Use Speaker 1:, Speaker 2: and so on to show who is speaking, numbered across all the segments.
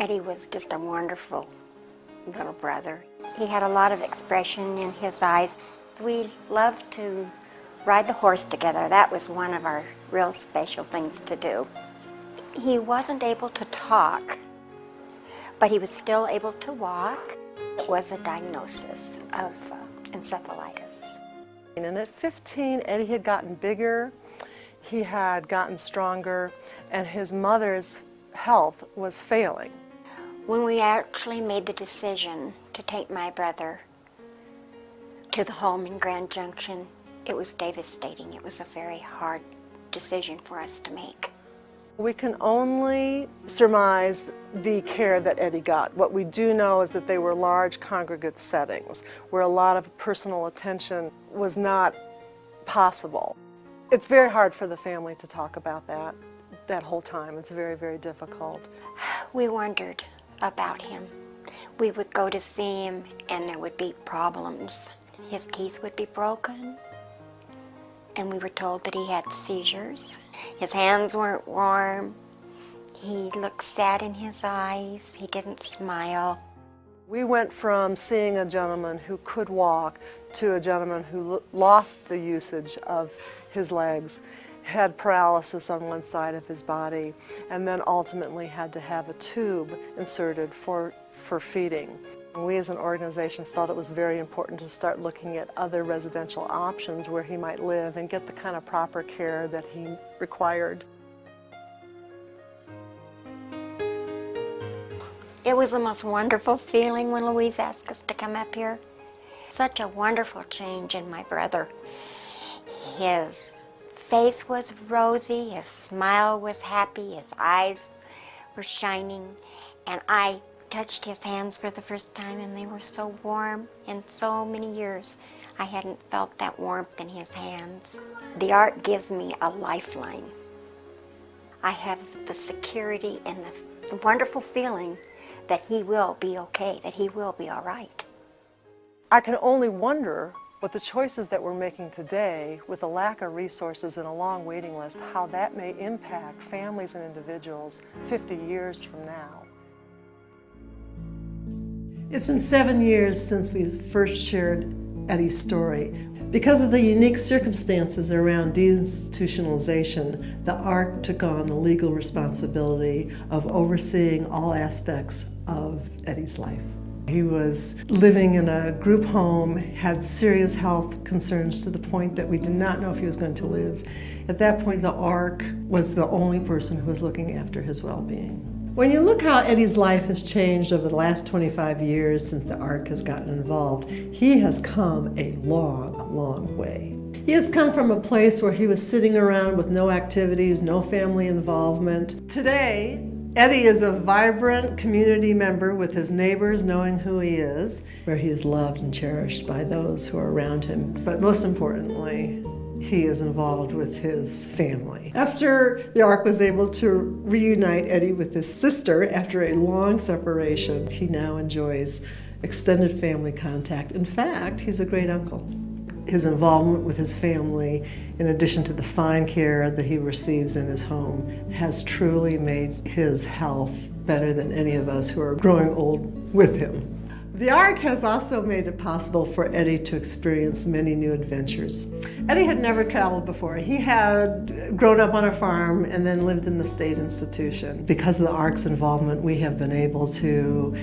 Speaker 1: Eddie was just a wonderful little brother. He had a lot of expression in his eyes. We loved to ride the horse together. That was one of our real special things to do. He wasn't able to talk, but he was still able to walk. It was a diagnosis of encephalitis.
Speaker 2: And at 15, Eddie had gotten bigger, he had gotten stronger, and his mother's health was failing.
Speaker 1: When we actually made the decision to take my brother to the home in Grand Junction, it was devastating. It was a very hard decision for us to make.
Speaker 2: We can only surmise the care that Eddie got. What we do know is that they were large congregate settings where a lot of personal attention was not possible. It's very hard for the family to talk about that whole time. It's very, very difficult.
Speaker 1: We wondered about him. We would go to see him and there would be problems. His teeth would be broken, and we were told that he had seizures. His hands weren't warm. He looked sad in his eyes. He didn't smile.
Speaker 2: We went from seeing a gentleman who could walk to a gentleman who lost the usage of his legs, had paralysis on one side of his body, and then ultimately had to have a tube inserted for feeding. We as an organization felt it was very important to start looking at other residential options where he might live and get the kind of proper care that he required.
Speaker 1: It was the most wonderful feeling when Louise asked us to come up here. Such a wonderful change in my brother. His face was rosy, his smile was happy, his eyes were shining, and I touched his hands for the first time and they were so warm. In so many years I hadn't felt that warmth in his hands. The art gives me a lifeline. I have the security and the wonderful feeling that he will be okay, that he will be all right.
Speaker 2: I can only wonder what the choices that we're making today, with a lack of resources and a long waiting list, how that may impact families and individuals 50 years from now. It's been 7 years since we first shared Eddie's story. Because of the unique circumstances around deinstitutionalization, the ARC took on the legal responsibility of overseeing all aspects of Eddie's life. He was living in a group home, had serious health concerns to the point that we did not know if he was going to live. At that point, the ARC was the only person who was looking after his well-being. When you look how Eddie's life has changed over the last 25 years since the ARC has gotten involved, he has come a long, long way. He has come from a place where he was sitting around with no activities, no family involvement. Today, Eddie is a vibrant community member with his neighbors knowing who he is, where he is loved and cherished by those who are around him. But most importantly, he is involved with his family. After the ARC was able to reunite Eddie with his sister after a long separation, he now enjoys extended family contact. In fact, he's a great uncle. His involvement with his family, in addition to the fine care that he receives in his home, has truly made his health better than any of us who are growing old with him. The ARC has also made it possible for Eddie to experience many new adventures. Eddie had never traveled before. He had grown up on a farm and then lived in the state institution. Because of the ARC's involvement, we have been able to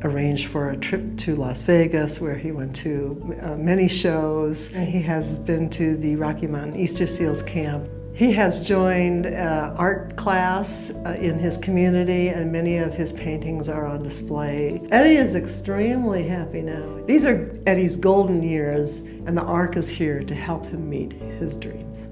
Speaker 2: arrange for a trip to Las Vegas, where he went to many shows. He has been to the Rocky Mountain Easter Seals camp. He has joined art class in his community, and many of his paintings are on display. Eddie is extremely happy now. These are Eddie's golden years, and the ARC is here to help him meet his dreams.